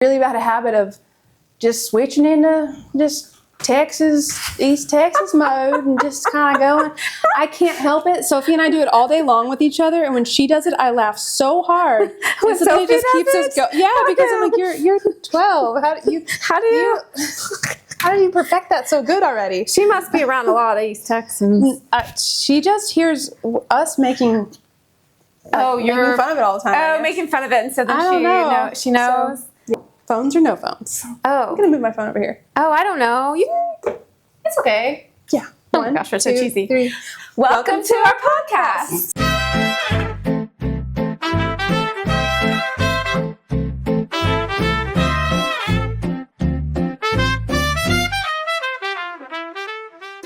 really bad habit of just switching into just East Texas mode and just kind of going. I can't help it. Sophie and I do it all day long with each other, and when she does it, I laugh so hard. When Sophie just does keeps us going. Yeah, because I'm like, you're 12. How do you perfect that so good already? She must be around a lot of East Texans. She just hears us making. Making fun of it all the time. Oh, making fun of it, and so then I don't know. she knows. So, phones or no phones? Oh, I'm gonna move my phone over here. Oh, I don't know. It's okay. Yeah. Oh my gosh, we're so cheesy. 3. Welcome to our podcast.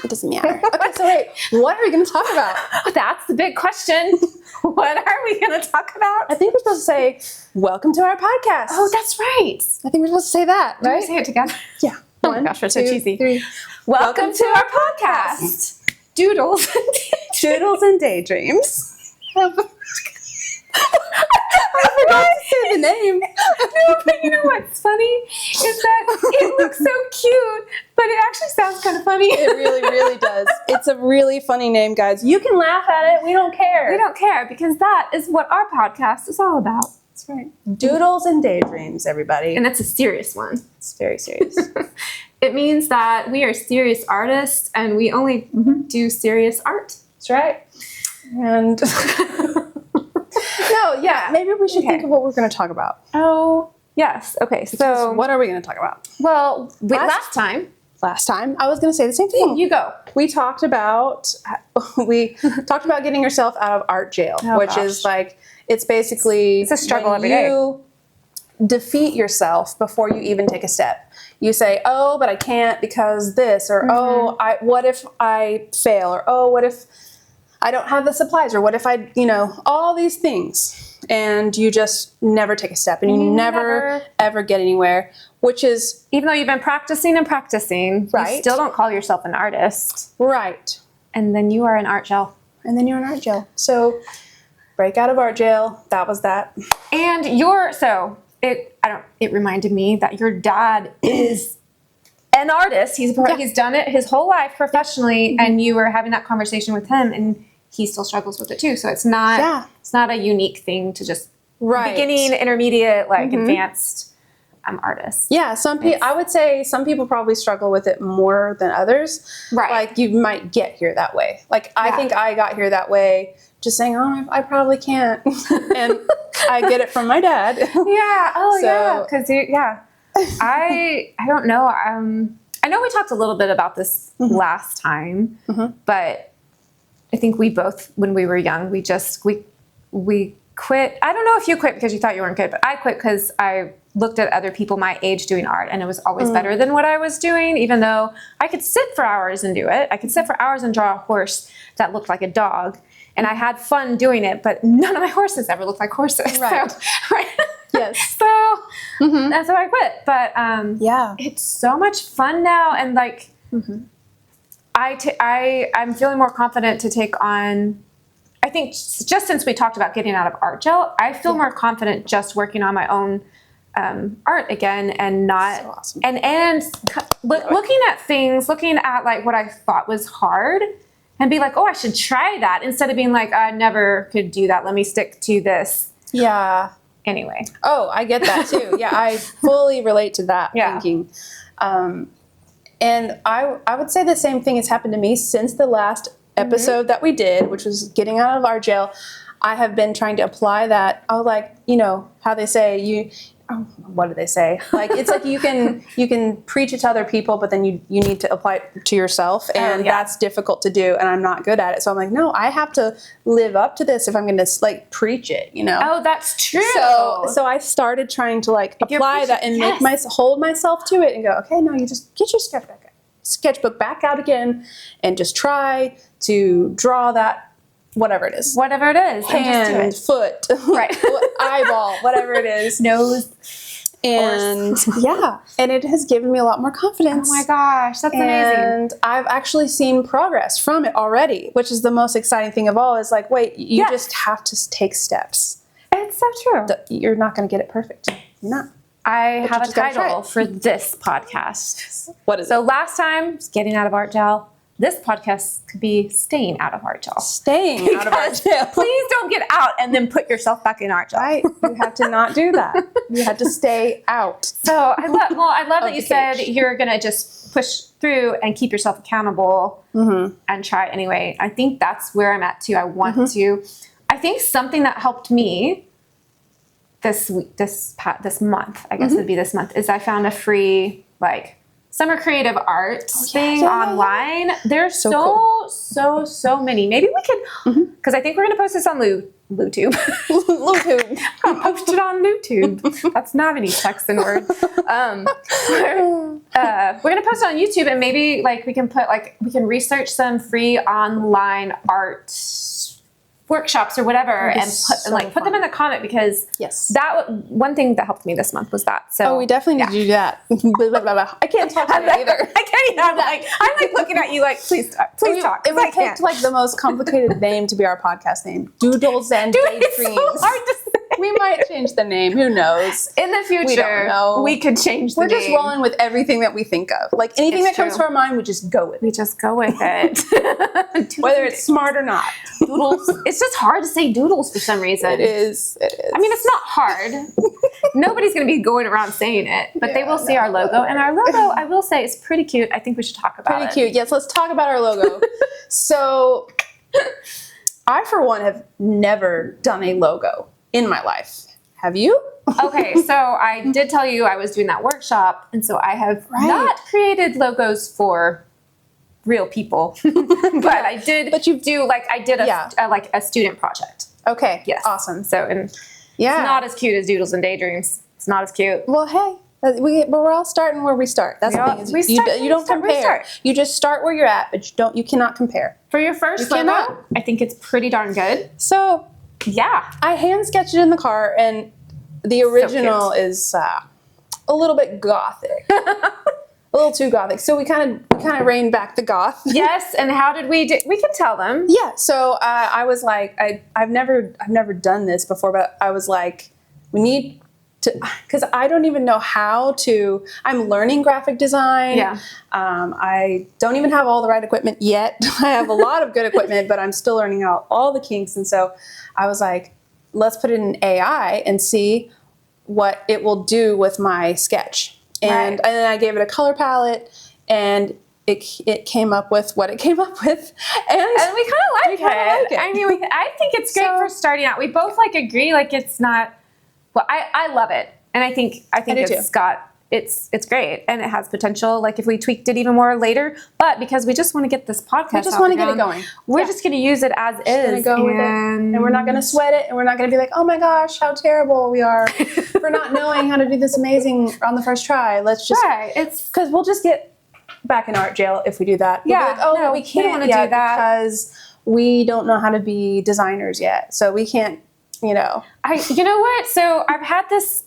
It doesn't matter. Okay, so wait, what are we going to talk about? That's the big question. What are we going to talk about? I think we're supposed to say, welcome to our podcast. Oh, that's right. I think we're supposed to say that, right? Can we say it together? Yeah. Oh my gosh, we're so cheesy. 3. Welcome to our podcast. Doodles and Daydreams. Doodles and Daydreams. I forgot to say the name. No, but you know what's funny is that it looks so cute, but it actually sounds kind of funny. It really, really does. It's a really funny name, guys. You can laugh at it. We don't care. We don't care because that is what our podcast is all about. That's right. Doodles and Daydreams, everybody. And that's a serious one. It's very serious. It means that we are serious artists and we only do serious art. That's right. And no, yeah, maybe we should think of what we're going to talk about. Oh, yes. Okay, so what are we going to talk about? Well, last time I was going to say the same thing. You go. We talked about getting yourself out of art jail, which is like, it's basically it's a struggle every day. You defeat yourself before you even take a step. You say, oh, but I can't because this, or what if I fail, or oh, what if I don't have the supplies, or what if I, all these things, and you just never take a step, and you never ever get anywhere, which is, even though you've been practicing and practicing, right, you still don't call yourself an artist, right? And then you are in art jail, So break out of art jail. That was that. And it reminded me that your dad is an artist. He's done it his whole life professionally, and you were having that conversation with him, and he still struggles with it too. So it's not a unique thing to just beginning, intermediate, advanced artists. Yeah, I would say some people probably struggle with it more than others. Right. Like you might get here that way. Like I think I got here that way just saying, oh, I probably can't. And I get it from my dad. Yeah. Oh, so, yeah. Because I don't know. I know we talked a little bit about this last time, but I think we both, when we were young, we quit. I don't know if you quit because you thought you weren't good, but I quit because I looked at other people my age doing art, and it was always better than what I was doing, even though I could sit for hours and do it. I could sit for hours and draw a horse that looked like a dog, and I had fun doing it, but none of my horses ever looked like horses. Right. So, right? Yes. So that's why I quit. But it's so much fun now, and I'm feeling more confident to take on. I think just since we talked about getting out of art jail, I feel more confident just working on my own art again, and not so awesome. and looking at things, looking at what I thought was hard, and be like, oh, I should try that, instead of being like, I never could do that. Let me stick to this. Yeah. Anyway. Oh, I get that too. Yeah, I fully relate to that thinking. And I would say the same thing has happened to me since the last episode that we did, which was getting out of our jail. I have been trying to apply that. How they say what do they say? It's like you can preach it to other people, but then you need to apply it to yourself, and that's difficult to do, and I'm not good at it. So I'm like, no, I have to live up to this if I'm going to preach it, Oh, that's true. So I started trying to apply that and hold myself to it and go, okay, no, you just get your sketchbook back out again and just try to draw that. Whatever it is. Hand, foot, right. eyeball, whatever it is. Nose. And and it has given me a lot more confidence. Oh my gosh, that's amazing. And I've actually seen progress from it already, which is the most exciting thing of all, is you just have to take steps. It's so true. You're not going to get it perfect. You're not. I have a just gotta try title it. for this podcast. What is So last time, was getting out of art gel. This podcast could be staying out of art gel. Staying out of art gel. Please don't get out and then put yourself back in art gel. Right. You have to not do that. You have to stay out. So I love that you the said cage. you're going to just push through and keep yourself accountable and try it anyway. I think that's where I'm at too. I want to. I think something that helped me this week, this month, I guess it'd be this month, is I found a free like summer creative art thing online. There's so many. Maybe we could, because I think we're going to post this on LuTube. LuTube. I'll post it on LuTube. That's not any Texan word. We're going to post it on YouTube, and maybe like we can research some free online art workshops or whatever, and put them in the comment, because that one thing that helped me this month was that. So we definitely need to do that. I can't talk to that either. I can't even. I'm like looking at you like, please talk. If we picked like the most complicated name to be our podcast name, Doodles and Daydreams. It's so hard to say. We might change the name. Who knows? In the future, we don't know. We could change the name. We're just rolling with everything that we think of. Like anything that comes to our mind, we just go with it. We just go with it. Whether it's smart or not. Doodles. It's just hard to say doodles for some reason. It is. I mean, it's not hard. Nobody's going to be going around saying it, but they will see our logo. And our logo, I will say, is pretty cute. I think we should talk about it. Pretty cute. Yes, let's talk about our logo. So, I, for one, have never done a logo in my life. Have you? Okay, so I did tell you I was doing that workshop, and so I have not created logos for real people, but I did. But you do I did a student project. Okay. Yes. Awesome. So it's not as cute as Doodles and Daydreams. It's not as cute. Well, hey. But we're all starting where we start. That's the thing. Is you don't compare. You just start where you're at, but you cannot compare. For your first logo, I think it's pretty darn good. So yeah, I hand sketched it in the car, and the original is a little bit gothic, a little too gothic. So we kind of reined back the goth. Yes, and how did we do? We can tell them. Yeah. So I was like, I've never done this before, but I was like, we need to, because I don't even know how to. I'm learning graphic design. Yeah. I don't even have all the right equipment yet. I have a lot of good equipment, but I'm still learning out all the kinks. And so I was like, let's put it in AI and see what it will do with my sketch. And then I gave it a color palette, and it came up with what it came up with. And we kind of like it. I mean, I think it's great for starting out. We both agree it's not. Well, I love it, and I think it's great, and it has potential. If we tweaked it even more later, but because we just want to get this podcast, we just want to get it going. We're just going to use it as is, and we're not going to sweat it, and we're not going to be like, oh my gosh, how terrible we are for not knowing how to do this amazing on the first try. Let's just it's because we'll just get back in art jail if we do that. We'll be like, we can't want to do that because we don't know how to be designers yet, so we can't. You know what? So I've had this.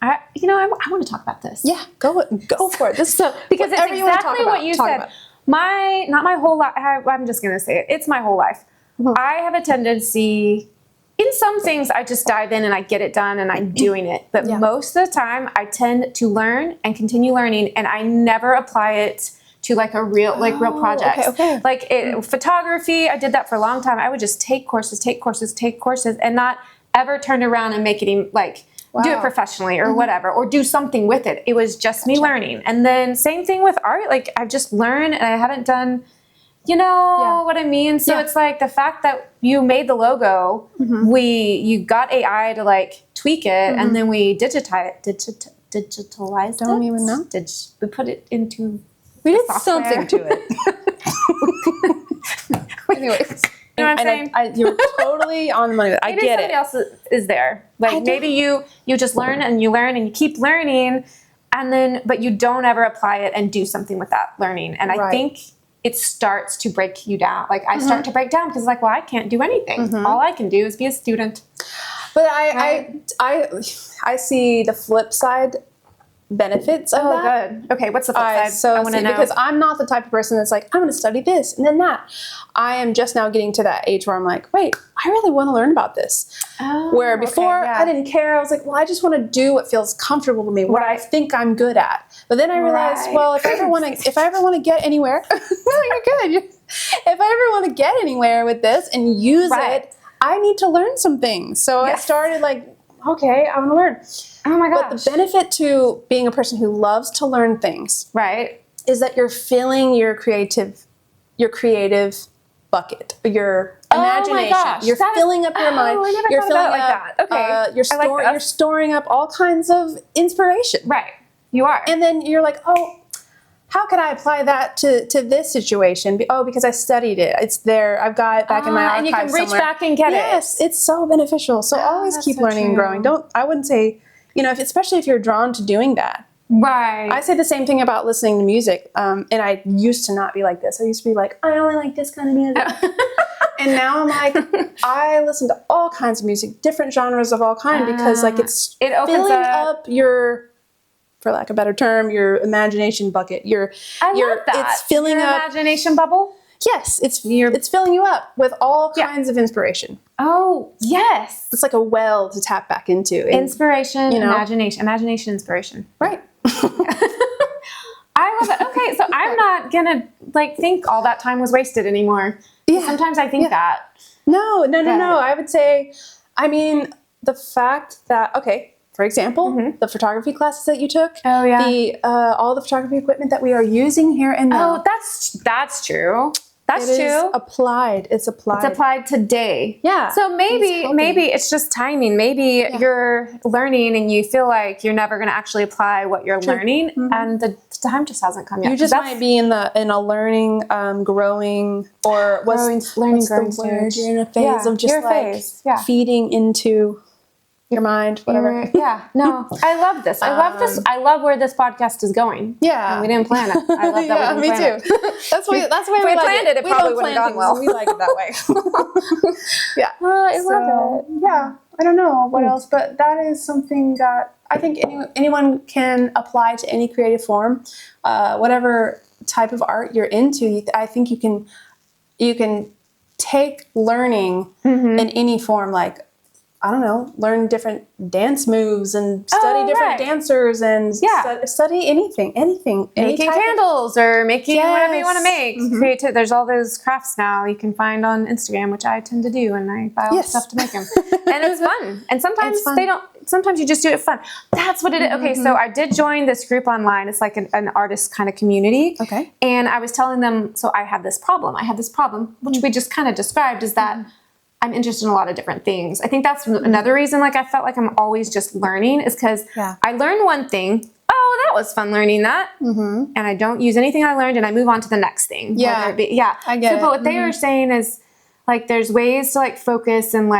I want to talk about this. Yeah, go for it. This because it's exactly what you said. Not my whole life. I'm just gonna say it. It's my whole life. Mm-hmm. I have a tendency. In some things, I just dive in and I get it done and I'm doing it. But most of the time, I tend to learn and continue learning, and I never apply it to a real project. Okay. Photography, I did that for a long time. I would just take courses, and not ever turn around and make it do it professionally or whatever, or do something with it. It was just me learning. And then same thing with art. I've just learned, and I haven't done, what I mean? So it's the fact that you made the logo, you got AI to tweak it, and then we digitalized it. Don't even know. We put it into We did software. something to it. Anyways. You know what I'm saying? You're totally on the money. I maybe get somebody it. else is there. Maybe you just learn and you learn and you keep learning, but you don't ever apply it and do something with that learning. And I think it starts to break you down. I start to break down because I can't do anything. All I can do is be a student. But I see the flip side benefits of that. Good. Okay, what's the flip side? So I want to know. Because I'm not the type of person that's I'm going to study this and then that. I am just now getting to that age where I'm wait, I really want to learn about this. Where before I didn't care. I was like, well, I just want to do what feels comfortable to me, what I think I'm good at. But then I realized, well, if I ever want to get anywhere, no, you're good. If I ever want to get anywhere with this and use it, I need to learn some things. So I started like, okay, I want to learn. Oh my gosh. But the benefit to being a person who loves to learn things, is that you're filling your creative bucket, your imagination. You're filling up your mind. You're filling up like that. Okay. You're storing up all kinds of inspiration. Right. You are. And then you're like, oh, how could I apply that to this situation? Oh, because I studied it. It's there. I've got it back in my archive and you can reach somewhere. back and get it. Yes, it's so beneficial. So always keep learning and growing. I wouldn't say, especially if you're drawn to doing that. Right. I say the same thing about listening to music. And I used to not be like this. I used to be like, I only like this kind of music. And now I'm like, I listen to all kinds of music, different genres of all kinds, because like it opens filling up your, for lack of a better term, your imagination bucket. I love that. It's filling your up imagination bubble. Yes, it's filling you up with all kinds of inspiration. Oh, yes. It's like a well to tap back into. Inspiration, imagination, inspiration. Right. I love it. Okay, so I'm not gonna think all that time was wasted anymore. Yeah. Sometimes I think that. No. I would say, the fact that, for example, the photography classes that you took. Oh yeah. All the photography equipment that we are using here and now. Oh, that's true. That's true. It's applied. It's applied today. Yeah. So maybe it's just timing. Maybe you're learning and you feel like you're never going to actually apply what you're learning, and the time just hasn't come yet. You just might be in a learning, growing, or growing stage. You're in a phase of just feeding into your mind, whatever. No, I love this. I love where this podcast is going. Yeah. And we didn't plan it. I love that. Me too. That's why we planned it. It probably wouldn't have gone well. We like it that way. Yeah. I love it. Yeah. I don't know what else, but that is something that I think anyone can apply to any creative form, whatever type of art you're into. I think you can take learning in any form, like, I don't know, learn different dance moves and study different dancers and study anything. Making candles or making whatever you want to make. Creative. There's all those crafts now you can find on Instagram, which I tend to do, and I buy all the stuff to make them. And it's fun. And sometimes sometimes you just do it fun. That's what it is. Okay, so I did join this group online. It's like an artist kind of community. Okay. And I was telling them, so I have this problem, which we just kind of described, is that I'm interested in a lot of different things. I think that's another reason, I felt like I'm always just learning, is because I learned one thing. Oh, that was fun learning that. And I don't use anything I learned, and I move on to the next thing. Yeah. I get it. But what they were saying is, there's ways to focus and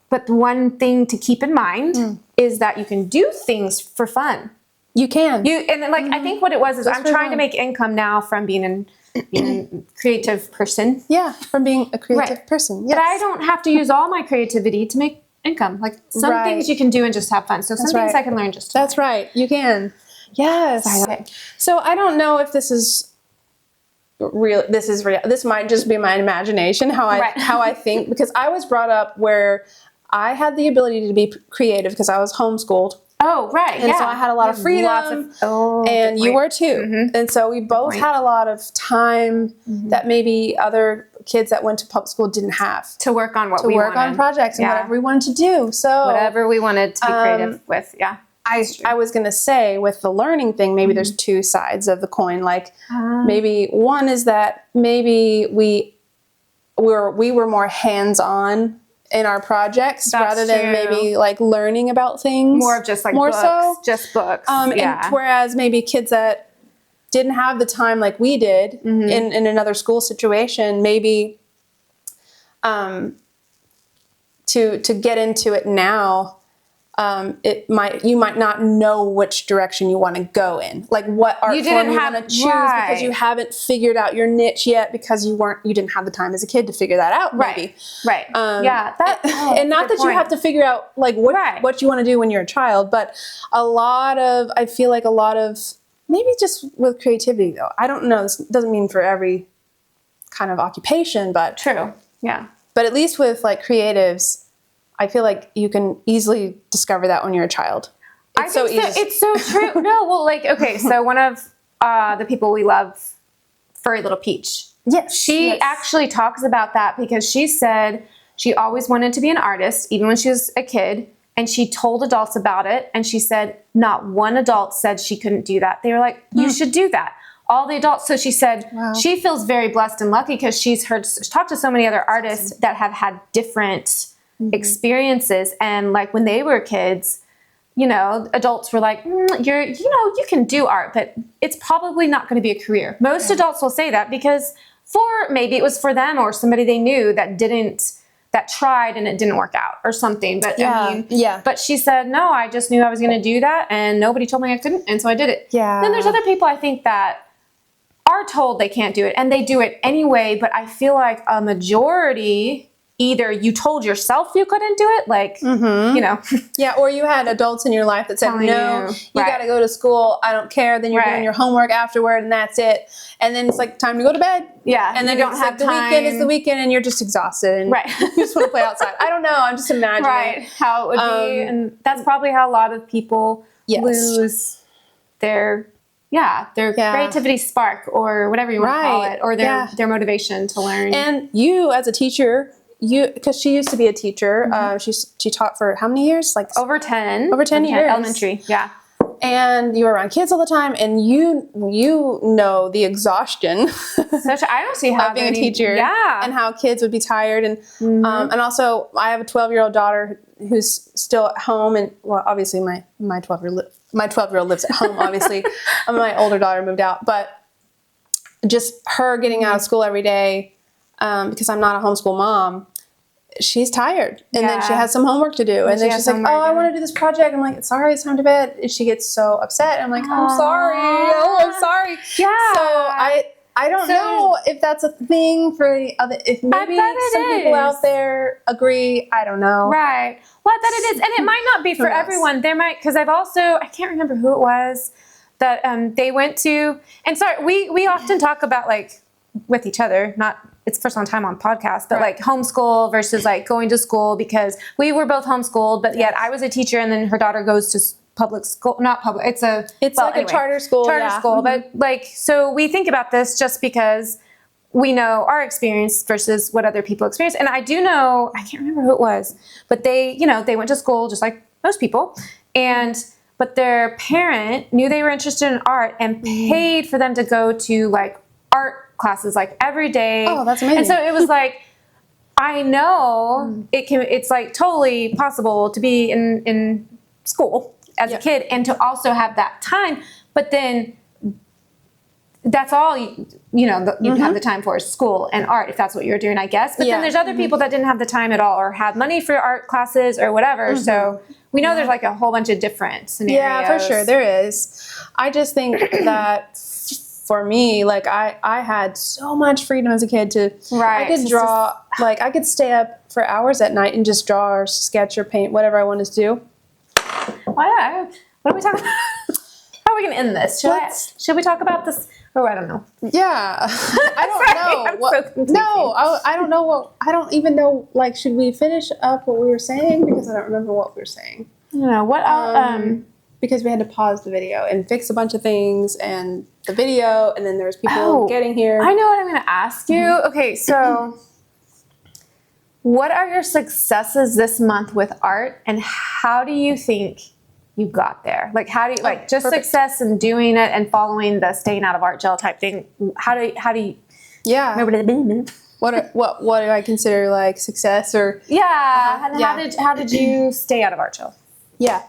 but the one thing to keep in mind is that you can do things for fun. You can. I think what it was is I'm trying to make income now from being a creative person. Yeah, from being a creative person. Yes. But I don't have to use all my creativity to make income. Some things you can do and just have fun. So some things I can learn just to That's right. You can. Yes. So I don't know if this is real. This might just be my imagination, how I think, because I was brought up where I had the ability to be creative because I was homeschooled. Oh, right. And so I had a lot of freedom, and you were too. And so we both had a lot of time that maybe other kids that went to public school didn't have. To work on what we wanted. To work on projects and whatever we wanted to do. So whatever we wanted to be creative with, I was going to say, with the learning thing, maybe there's two sides of the coin. Maybe one is that maybe we were more hands-on in our projects rather than maybe learning about things. More of just books. Just books. And whereas maybe kids that didn't have the time like we did in another school situation, maybe to get into it now, you might not know which direction you want to go in, what art form you want to choose, because you haven't figured out your niche yet, because you didn't have the time as a kid to figure that out. Maybe. Right. And not that you have to figure out what you want to do when you're a child, but I feel like a lot of maybe just with creativity though. I don't know. This doesn't mean for every kind of occupation, but true. Yeah. But at least with like creatives, I feel like you can easily discover that when you're a child. It's so easy. It's so true. No, well, like, okay, so one of the people we love, Furry Little Peach. Yes. She actually talks about that because she said she always wanted to be an artist, even when she was a kid. And she told adults about it. And she said not one adult said she couldn't do that. They were like, you should do that. All the adults. So she said she feels very blessed and lucky because she's talked to so many other artists that have had different experiences. And like when they were kids, you know, adults were like, you can do art, but it's probably not going to be a career. Most adults will say that because maybe it was for them or somebody they knew that tried and it didn't work out or something. But but she said, no, I just knew I was going to do that and nobody told me I couldn't. And so I did it. Yeah. Then there's other people I think that are told they can't do it and they do it anyway. But I feel like a majority, either you told yourself you couldn't do it, like, you know. Yeah, or you had adults in your life that said, Telling no, you. you got to go to school. I don't care. Then you're doing your homework afterward and that's it. And then it's like time to go to bed. Yeah. And then you don't it's have like the weekend is the weekend and you're just exhausted. And you just want to play outside. I don't know. I'm just imagining. How it would be. And that's probably how a lot of people lose their creativity spark or whatever you want to call it, or their motivation to learn. And you as a teacher, because she used to be a teacher, she taught for how many years? Like over 10 years. Elementary, And you were around kids all the time, and you know the exhaustion I don't see how of being a teacher, and how kids would be tired, and also I have a 12-year-old daughter who's still at home, and well, obviously my 12-year-old lives at home. Obviously, my older daughter moved out, but just her getting out of school every day, because I'm not a homeschool mom. She's tired, and then she has some homework to do, and then she's like, "Oh, I want to do this project." I'm like, "Sorry, it's time to bed." And she gets so upset. I'm like, "I'm sorry. Oh, I'm sorry." Yeah. So I don't know if that's a thing for the other. If maybe some people out there agree. I don't know. Right. Well, I bet it is, and it might not be for everyone. There might, because I can't remember who it was that they went to. And sorry, we often talk about like with each other, it's first on time on podcast, but like homeschool versus like going to school, because we were both homeschooled, but yet I was a teacher and then her daughter goes to public school, not public. It's a charter school. But like, so we think about this just because we know our experience versus what other people experience. And I do know, I can't remember who it was, but they went to school just like most people, but their parent knew they were interested in art and paid for them to go to like art classes like every day. Oh, that's amazing. And so it was like, I know it's like totally possible to be in school as a kid and to also have that time, but then that's all you have the time for is school and art, if that's what you're doing, I guess. But then there's other people that didn't have the time at all or have money for art classes or whatever. So we know there's like a whole bunch of different scenarios. Yeah, for sure there is. I just think that for me, like I had so much freedom as a kid to, I could draw, like I could stay up for hours at night and just draw or sketch or paint, whatever I wanted to do. What are we talking about? How are we going to end this? Should we talk about this? Oh, I don't know. Yeah. I don't know. I don't know I don't even know, like, should we finish up what we were saying? Because I don't remember what we were saying. I don't know. What because we had to pause the video and fix a bunch of things and the video, and then there was people getting here. I know what I'm going to ask you. Okay, so what are your successes this month with art, and how do you think you got there? Like, how do you, success and doing it and following the staying out of art gel type thing? How do you what do I consider like success or how did you stay out of art gel? Yeah.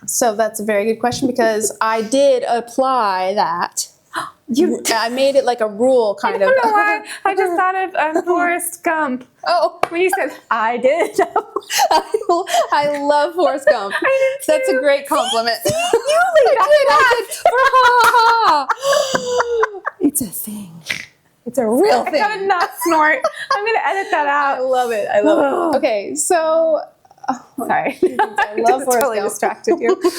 So that's a very good question, because I did apply that. I made it like a rule, kind of. I don't know why. I just thought of Forrest Gump. Oh, when you said I did. I love Forrest Gump. I did too. That's a great compliment. You leave I did. It's a thing. It's a real thing. I gotta not snort. I'm gonna edit that out. I love it. Okay, so. Sorry. I love Forrest totally Gump. Distracted you. But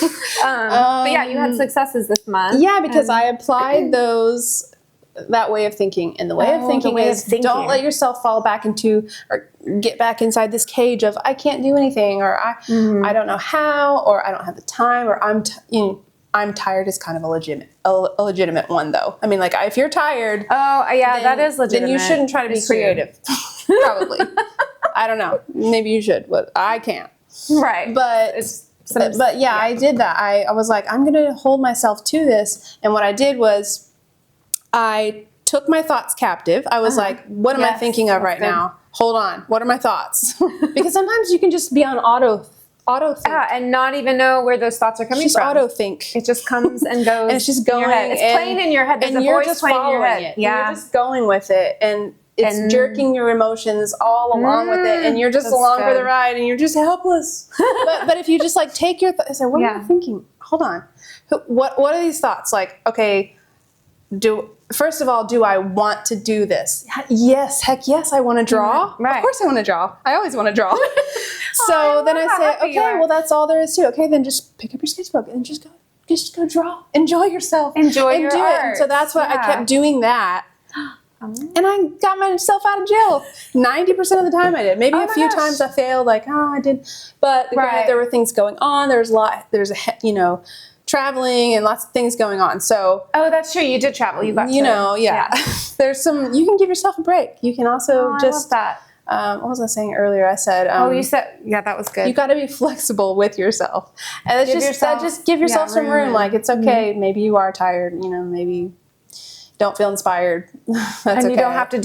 yeah, you had successes this month. Yeah, because I applied that way of thinking. And the way of thinking is don't let yourself fall back into, or get back inside this cage of I can't do anything, or I don't know how, or I don't have the time, or I'm tired is kind of a legitimate one though. I mean, like if you're tired, that is legitimate. then you shouldn't try to be creative. Probably. I don't know. Maybe you should, but I can't. Right. But I did that. I was like, I'm going to hold myself to this. And what I did was I took my thoughts captive. I was like, what am I thinking of right now? Hold on. What are my thoughts? Because sometimes you can just be on auto think. Yeah, and not even know where those thoughts are coming from. Auto think. It just comes and goes. And it's just going. In your head. It's playing in your head. There's and a you're voice just playing in your following head. it. Yeah. You're just going with it. And it's jerking your emotions all along with it. And you're just along for the ride and you're just helpless. but if you just like take your thoughts, what am I thinking? Hold on. What are these thoughts? Like, okay, first of all, do I want to do this? Yes, heck yes, I want to draw. Right. Of course I want to draw. I always want to draw. So then I say, okay, well that's all there is to it. Okay, then just pick up your sketchbook and just go draw. Enjoy yourself. Enjoy your do art. it. And so that's what I kept doing that. And I got myself out of jail. 90% of the time I did. Maybe a few times I failed, like, I did. But there were things going on. There's traveling and lots of things going on. So that's true. You did travel. You got There's you can give yourself a break. You can also I love that. What was I saying earlier? I said, you said, that was good. You got to be flexible with yourself. And just give yourself some room. Like, it's okay. Maybe you are tired, maybe don't feel inspired. That's and okay. you don't have to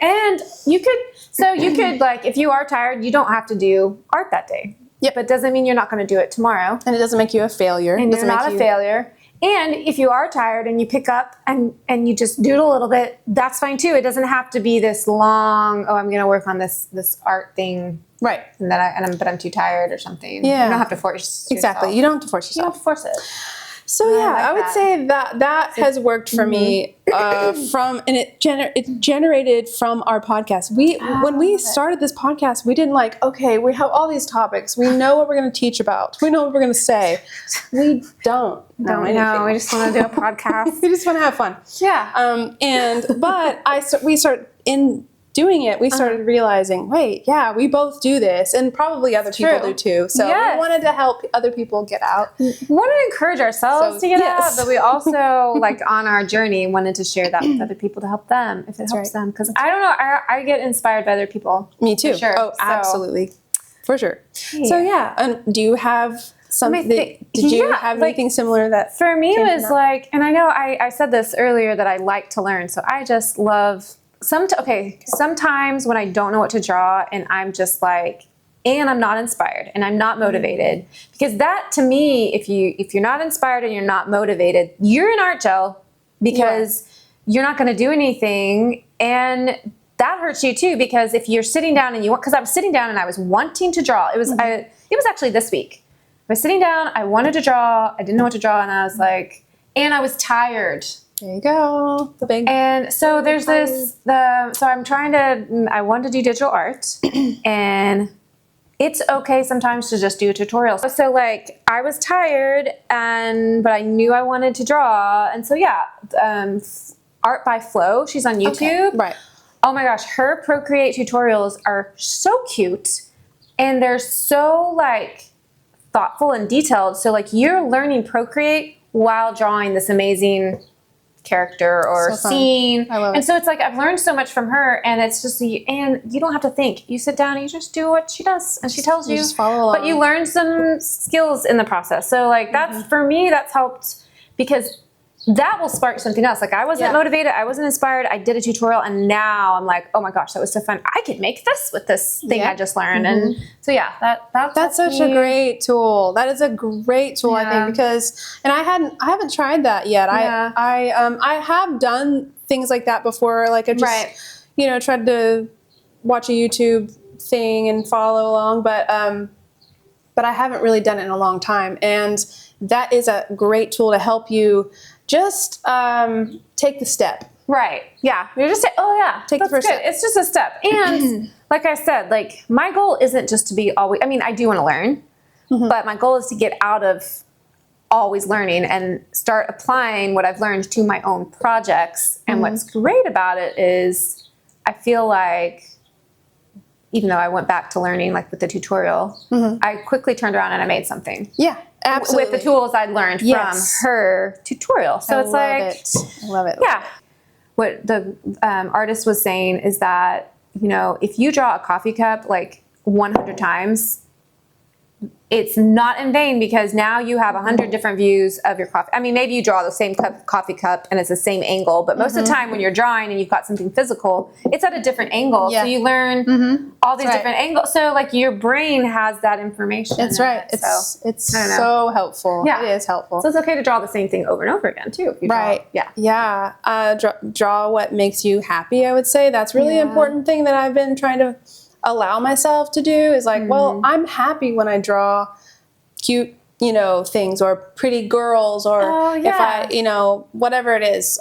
and you could like, if you are tired, you don't have to do art that day. Yep. But it doesn't mean you're not going to do it tomorrow. And it doesn't make you a failure. And you're not a failure. And if you are tired and you pick up and you just doodle a little bit, that's fine too. It doesn't have to be this long, I'm going to work on this art thing. Right. But I'm too tired or something. Yeah. You don't have to force yourself. Exactly. You don't have to force yourself. You don't have to force it. So I would say that has worked for me it generated from our podcast. When we started this podcast, we didn't we have all these topics. We know what we're going to teach about. We know what we're going to say. We don't know anything. We just want to do a podcast. We just want to have fun. Yeah. We started in doing it, we started realizing, wait, we both do this, and probably other people do too. So we wanted to help other people get out. We wanted to encourage ourselves to get out, but we also, on our journey, wanted to share that with other people to help them if it helps them. Because I don't know, I get inspired by other people. Me too. For sure. Oh, absolutely, for sure. Yeah. So and do you have something? Did you have anything similar that? For me, it was and I know I said this earlier that I like to learn, so I just love. Sometimes when I don't know what to draw and I'm just and I'm not inspired and I'm not motivated, because that to me, if you're not inspired and you're not motivated, you're in art jail because you're not going to do anything, and that hurts you too, because if you're sitting down because I was sitting down and I was wanting to draw. It was actually this week. I was sitting down, I wanted to draw, I didn't know what to draw, and I was and I was tired. There you go. And so there's I want to do digital art and it's okay sometimes to just do a tutorial. So I was tired but I knew I wanted to draw. And so Art by Flo, she's on YouTube. Okay. Right. Oh my gosh, her Procreate tutorials are so cute and they're so thoughtful and detailed. So you're learning Procreate while drawing this amazing character or scene. I love it. And so it's I've learned so much from her, and it's just and you don't have to think. You sit down and you just do what she does and she tells you. Just follow along. But you learn some skills in the process. So that's for me, that's helped, because that will spark something else. I wasn't motivated, I wasn't inspired, I did a tutorial, and now I'm oh my gosh, that was so fun. I could make this with this thing I just learned. And so that's such a great tool. That is a great tool, I think, because I haven't tried that yet. I have done things like that before. I just tried to watch a YouTube thing and follow along, but I haven't really done it in a long time. And that is a great tool to help you just take the step. Right. Yeah. You're just take the first step. It's just a step. And like I said, my goal isn't just to be always, I do want to learn, but my goal is to get out of always learning and start applying what I've learned to my own projects. And what's great about it is I feel even though I went back to learning like with the tutorial, I quickly turned around and I made something. Yeah, absolutely. With the tools I'd learned from her tutorial. So it's like, I love it. Yeah. What the artist was saying is that, you know, if you draw a coffee cup like 100 times, it's not in vain, because now you have 100 different views of your coffee. I mean, maybe you draw the same coffee cup and it's the same angle, but most of the time when you're drawing and you've got something physical, it's at a different angle. Yeah. So you learn all these different angles. So like your brain has that information. That's right. It's so helpful. Yeah. It is helpful. So it's okay to draw the same thing over and over again too. If you draw. Yeah. Yeah. Draw what makes you happy, I would say. That's really important thing that I've been trying to allow myself to do, is like, well, I'm happy when I draw cute, you know, things, or pretty girls, or if I, you know, whatever it is,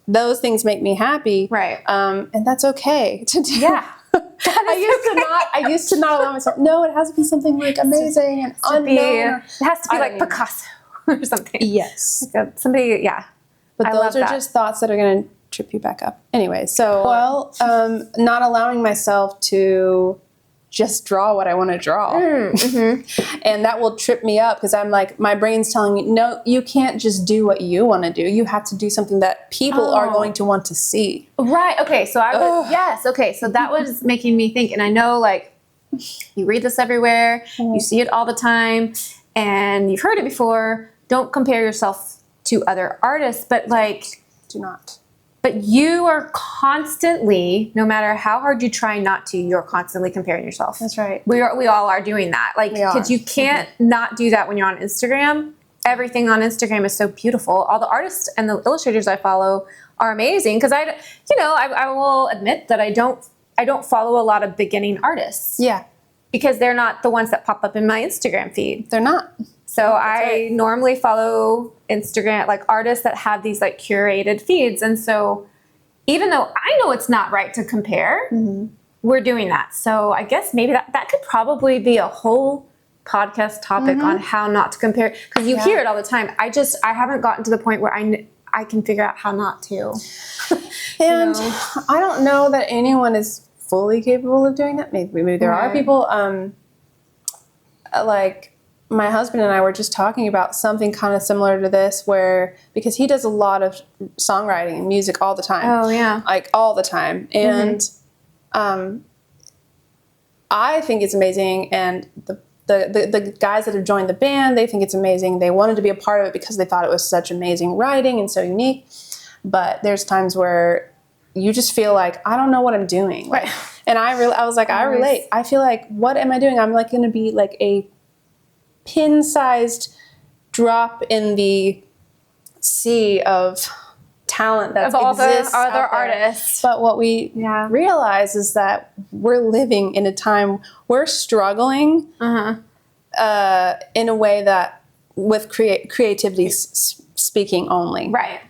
those things make me happy. Right. And that's okay to do. Yeah. I used to not allow myself. No, it has to be something like amazing and unknown. It has to be like Picasso or something. Yes. Like somebody, yeah. But those are just thoughts that are going to trip you back up. Anyway, so, not allowing myself to just draw what I want to draw. And that will trip me up, because I'm like, my brain's telling me, no, you can't just do what you want to do. You have to do something that people are going to want to see. Right. Okay. So okay. So that was making me think, and I know like you read this everywhere, you see it all the time, and you've heard it before. Don't compare yourself to other artists, but like, do not. But you are constantly, no matter how hard you try not to, you're constantly comparing yourself. That's right. We all are doing that. Like, because you can't not do that when you're on Instagram. Everything on Instagram is so beautiful. All the artists and the illustrators I follow are amazing. Because I will admit that I don't follow a lot of beginning artists. Yeah. Because they're not the ones that pop up in my Instagram feed. They're not. So I normally follow Instagram, like artists that have these like curated feeds. And so even though I know it's not right to compare, we're doing that. So I guess maybe that could probably be a whole podcast topic on how not to compare. Because you hear it all the time. I haven't gotten to the point where I can figure out how not to. And I don't know that anyone is fully capable of doing that. Maybe there are people, like, my husband and I were just talking about something kind of similar to this, where, because he does a lot of songwriting and music all the time. Oh, yeah. Like, all the time. And I think it's amazing. And the guys that have joined the band, they think it's amazing. They wanted to be a part of it because they thought it was such amazing writing and so unique. But there's times where you just feel like, I don't know what I'm doing. Right. And I was like, I relate. I feel like, what am I doing? I'm like going to be like a pin-sized drop in the sea of talent that exists of all the other out there. artists. But what we realize is that we're living in a time, we're struggling in a way that, with creativity speaking only, right,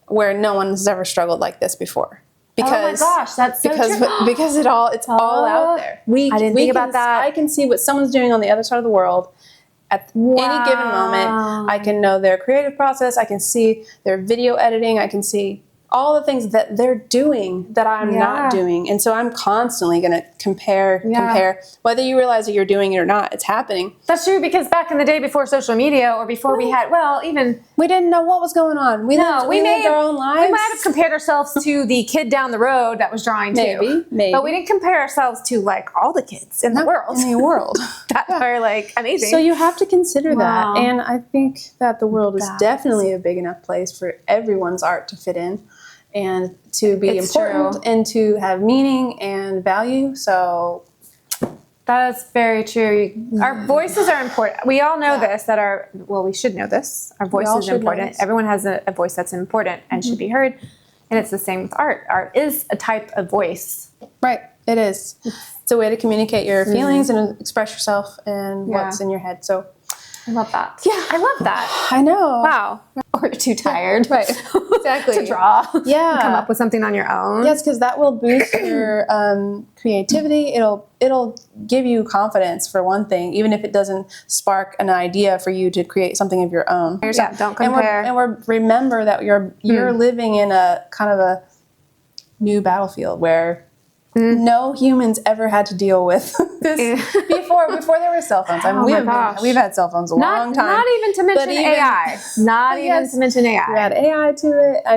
where no one's ever struggled like this before. Because, oh my gosh, that's so true. Because it's all out there. I didn't think about that. I can see what someone's doing on the other side of the world. At any given moment, I can know their creative process. I can see their video editing. I can see all the things that they're doing that I'm not doing. And so I'm constantly going to compare, whether you realize that you're doing it or not, it's happening. That's true, because back in the day before social media, or before we had, we didn't know what was going on. We lived our own lives. We might have compared ourselves to the kid down the road that was drawing too. Maybe. But we didn't compare ourselves to like all the kids in the world. That are like amazing. So you have to consider that. And I think that the world is definitely a big enough place for everyone's art to fit in and to be important and to have meaning and value. So that is very true. Our voices are important. We all know this, we should know this. Our voice is important. Everyone has a voice that's important and should be heard. And it's the same with art. Art is a type of voice. Right, it is. It's a way to communicate your feelings and express yourself and what's in your head. So I love that. Yeah. I love that. I know. Wow. Or you're too tired. Right. Exactly. to draw. Yeah. Come up with something on your own. Yes, because that will boost your creativity. It'll give you confidence, for one thing, even if it doesn't spark an idea for you to create something of your own. Yeah, don't compare. And remember that you're living in a kind of a new battlefield where no humans ever had to deal with this before there were cell phones. I mean, we've had cell phones a long time. Not even to mention AI. Not even to mention AI. You add AI to it. I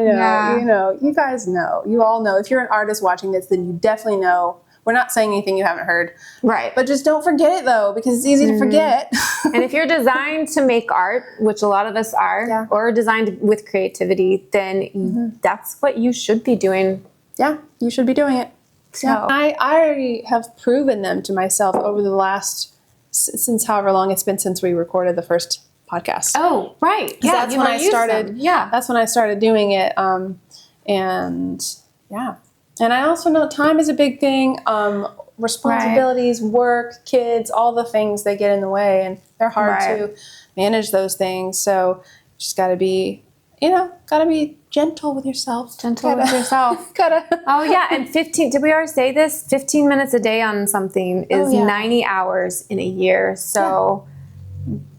know, you guys know. You all know. If you're an artist watching this, then you definitely know. We're not saying anything you haven't heard. Right. But just don't forget it, though, because it's easy to forget. And if you're designed to make art, which a lot of us are, or designed with creativity, then that's what you should be doing. Yeah, you should be doing it. So I have proven them to myself over the last, since however long it's been since we recorded the first podcast. Oh, right. Yeah, that's when I started. Yeah. That's when I started doing it. And I also know time is a big thing. Responsibilities, work, kids, all the things, they get in the way, and they're hard to manage those things. So just got to be, gentle with yourself. Oh, yeah. And 15, did we already say this? 15 minutes a day on something is 90 hours in a year. So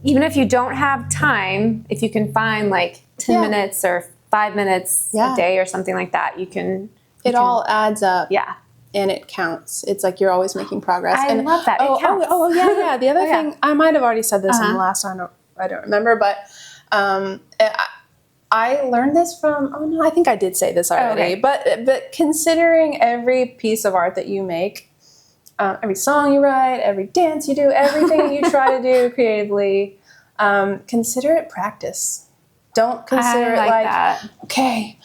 even if you don't have time, if you can find like 10 minutes or 5 minutes a day or something like that, you can. It all adds up. Yeah. And it counts. It's like you're always making progress. I love that. It counts. Yeah. The other thing, I might have already said this in the last time. I don't remember, but I learned this from, I think I did say this already. But considering every piece of art that you make, every song you write, every dance you do, everything you try to do creatively, consider it practice. Don't consider it like okay,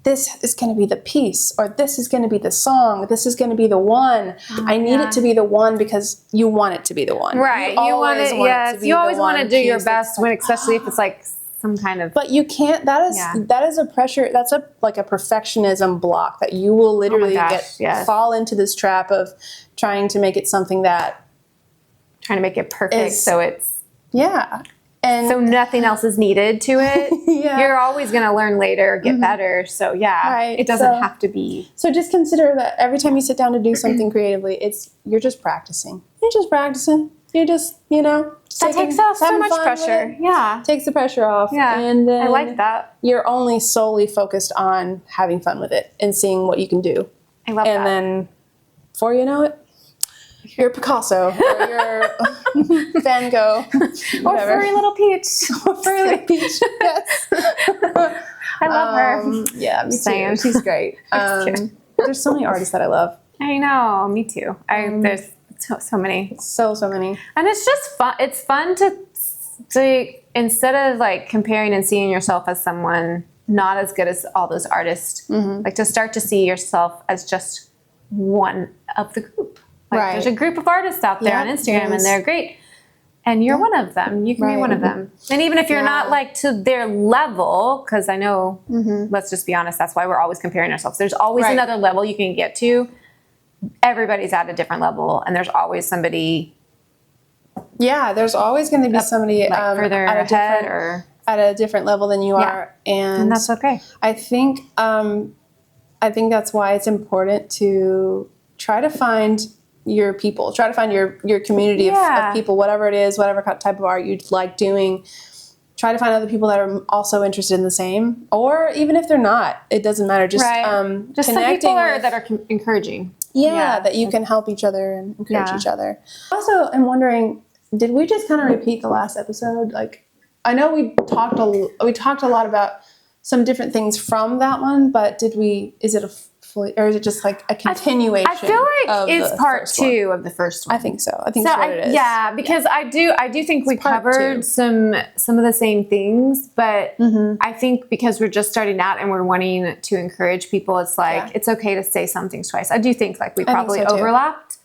this is going to be the piece, or this is going to be the song, this is going to be the one. I need it to be the one because you want it to be the one. Right. You want it, yes. You always want to do your best when, especially if it's like some kind of. But you can't, that is a pressure, that's like a perfectionism block that you will literally fall into this trap of trying to make it something that. Trying to make it perfect so it's. Yeah. And so nothing else is needed to it. You're always going to learn later, get better. So it doesn't have to be. So just consider that every time you sit down to do something creatively, you're just practicing. You're just practicing. You're just, that takes off so much pressure. Yeah. Takes the pressure off. Yeah. And then I like that. You're only solely focused on having fun with it and seeing what you can do. I love that. And then before you know it, you're Picasso, or you're Van Gogh, whatever. Or Furry Little Peach. Furry Little Peach, yes. I love her. Yeah, me too. She's great. There's so many artists that I love. I know, me too. There's so many. So many. And it's just fun. It's fun to instead of like comparing and seeing yourself as someone not as good as all those artists, like to start to see yourself as just one of the group. Like there's a group of artists out there on Instagram and they're great. And you're one of them. You can be one of them. And even if you're not like to their level, because I know, let's just be honest, that's why we're always comparing ourselves. There's always another level you can get to. Everybody's at a different level, and there's always somebody. Yeah, there's always going to be somebody further ahead or at a different level than you are, and that's okay. I think that's why it's important to try to find your people, try to find your community of people, whatever it is, whatever type of art you'd like doing. Try to find other people that are also interested in the same, or even if they're not, it doesn't matter. Just just some people that are encouraging. That you can help each other and encourage each other. Also, I'm wondering, did we just kind of repeat the last episode? Like, I know we talked a lot about some different things from that one, but is it a fully, or is it just like a continuation? I feel like it's part two of the first one. I think so. I think that's what it is. Yeah, because I do think we covered some of the same things, but I think because we're just starting out and we're wanting to encourage people, it's like it's okay to say some things twice. I do think like we probably overlapped.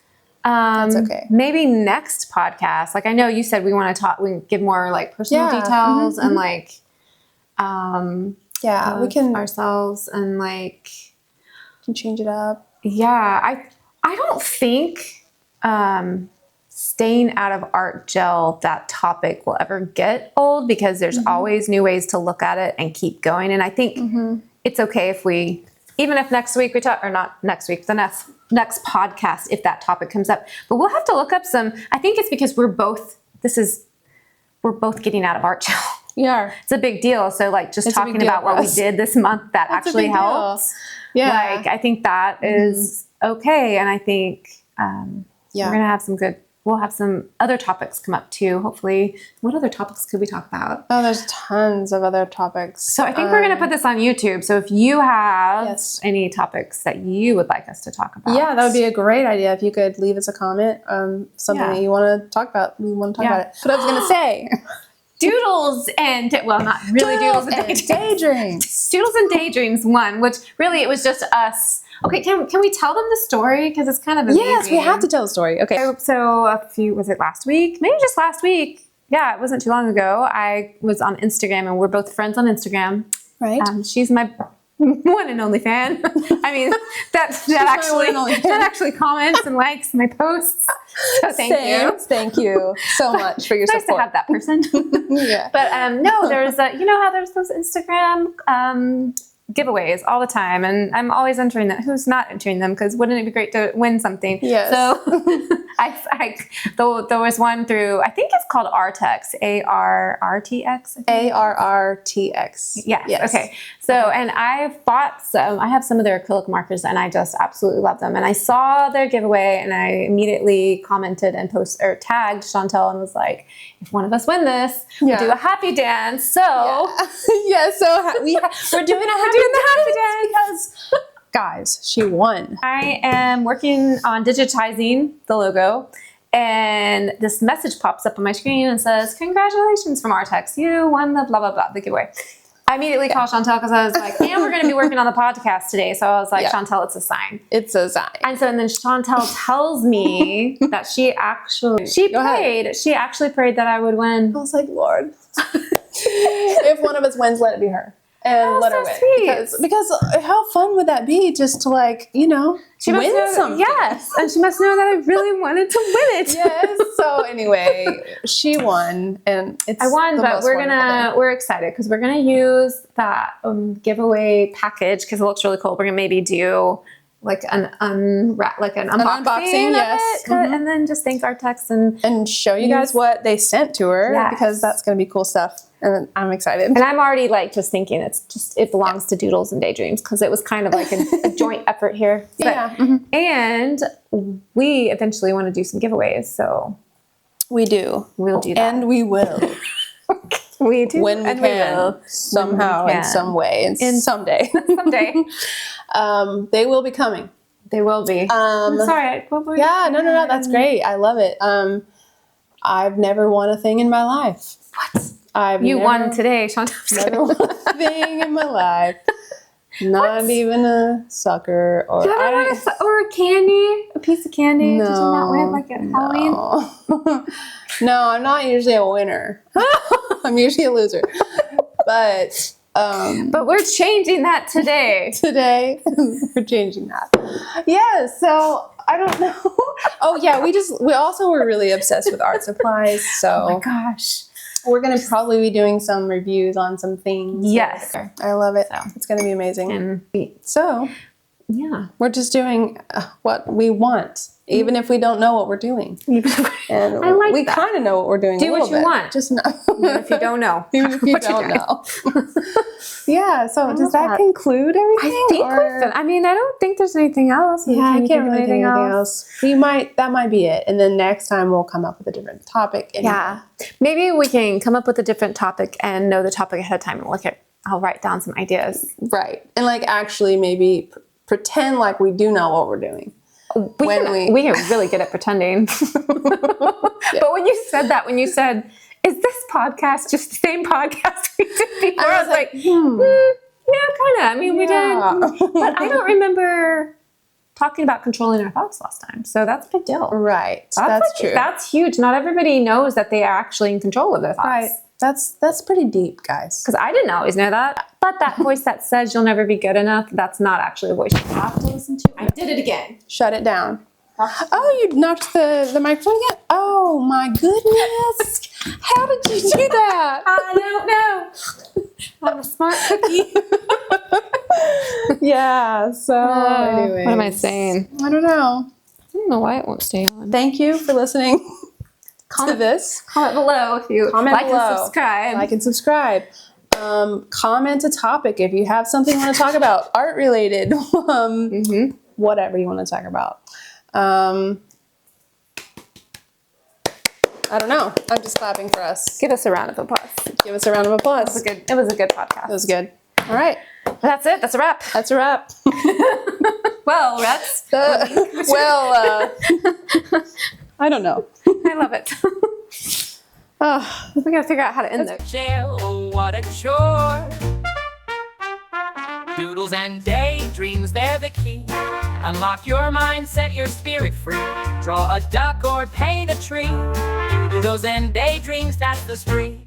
That's okay. Maybe next podcast, like I know you said we want to talk, we give more like personal details and like we can ourselves and like can change it up. Yeah, I don't think staying out of art gel, that topic will ever get old because there's always new ways to look at it and keep going. And I think it's okay if even if next week we talk, or not next week, the next podcast, if that topic comes up, but we'll have to look up I think it's because we're both getting out of art gel. Yeah. It's a big deal. So like just talking about what we did this month, that actually helped. Yeah. Like I think that is okay. And I think Yeah. we're going to have we'll have some other topics come up too, hopefully. What other topics could we talk about? Oh, there's tons of other topics. So I think we're going to put this on YouTube. So if you have Yes. any topics that you would like us to talk about. Yeah, that would be a great idea if you could leave us a comment, something that you want to talk about. We want to talk about it. But I was going to say. Doodles and, well, not really Doodles and Daydreams. Doodles and Daydreams one, which really it was just us. Okay, can we tell them the story? Because it's kind of amazing. Yes, we have to tell the story. Okay. So was it last week? Maybe just last week. Yeah, it wasn't too long ago. I was on Instagram, and we're both friends on Instagram. Right. She's my one and only fan. I mean, that actually comments and likes my posts. So thank you. Thank you so much for your Nice support. to have that person. Yeah. But no, there's you know how there's those Instagram giveaways all the time, and I'm always entering them. Who's not entering them? Because wouldn't it be great to win something? Yes. So there was one through, I think it's called RTX, ARRTX. ARRTX. Yes. Okay. So, and I have some of their acrylic markers, and I just absolutely love them. And I saw their giveaway, and I immediately commented and tagged Chantel and was like, if one of us win this, we'll do a happy dance. So we're doing a happy dance because, guys, she won. I am working on digitizing the logo, and this message pops up on my screen and says, congratulations from Artex. You won the blah, blah, blah, the giveaway. I immediately called Chantel because I was like, and we're going to be working on the podcast today. So I was like, Chantel, it's a sign. It's a sign. And then Chantel tells me that she actually prayed that I would win. I was like, Lord, if one of us wins, let it be her. And let her win. Sweet. Because how fun would that be just to win something? Yes. And she must know that I really wanted to win it. Yes. So anyway, she won, and I won, but we're excited because we're gonna use that giveaway package because it looks really cool. We're gonna maybe do like an unboxing of it, and then just thank Artex and show you guys what they sent to her because that's gonna be cool stuff. And I'm excited. And I'm already just thinking it belongs to Doodles and Daydreams because it was kind of like a joint effort here. And we eventually want to do some giveaways. So we do. We'll do that. And we will. We do. When we can. Somehow, in some way, and someday. Someday. They will be coming. They will be. I'm sorry. No. That's great. I love it. I've never won a thing in my life. What? You won today, Chantal. Never won a thing in my life. Not even a sucker or a candy, a piece of candy. No, did you not win like at Halloween? No, I'm not usually a winner. I'm usually a loser. But we're changing that today. Today we're changing that. Yeah. So I don't know. Oh yeah, we also were really obsessed with art supplies. So oh my gosh. We're going to probably be doing some reviews on some things. Yes. I love it. So. It's going to be amazing. So, yeah. We're just doing what we want, even if we don't know what we're doing. And we kind of know what we're doing. Do what you want. Just know. Even if you don't know. Even if you don't know. Yeah. So does that conclude everything? I think I don't think there's anything else. Yeah, I can't really think of anything else. That might be it. And then next time we'll come up with a different topic. Yeah. Maybe we can come up with a different topic and know the topic ahead of time and I'll write down some ideas. Right. And actually maybe pretend like we do know what we're doing. We are really good at pretending. But when you said, is this podcast just the same podcast we did before? I was like, yeah, kind of. I mean, we did. But I don't remember talking about controlling our thoughts last time. So that's a big deal. Right. That's true. That's huge. Not everybody knows that they are actually in control of their thoughts. Right. That's pretty deep, guys. Because I didn't always know that. But that voice that says you'll never be good enough, that's not actually a voice you have to listen to. I did it again. Shut it down. Oh, you knocked the microphone again? Oh, my goodness. How did you do that? I don't know. I'm a smart cookie. Yeah, so anyway. What am I saying? I don't know. I don't know why it won't stay on. Thank you for listening to this. Comment below if you like and subscribe. Like and subscribe. Comment a topic if you have something you want to talk about, art related. whatever you want to talk about. I don't know. I'm just clapping for us. Give us a round of applause. Give us a round of applause. It was a good podcast. It was good. All right. Well, that's it. That's a wrap. That's a wrap. Well, Rets. I don't know. I love it. We got to figure out how to end this. Oh, what a chore. Doodles and daydreams, they're the key. Unlock your mind, set your spirit free. Draw a duck or paint a tree. Doodles and daydreams, that's the spree.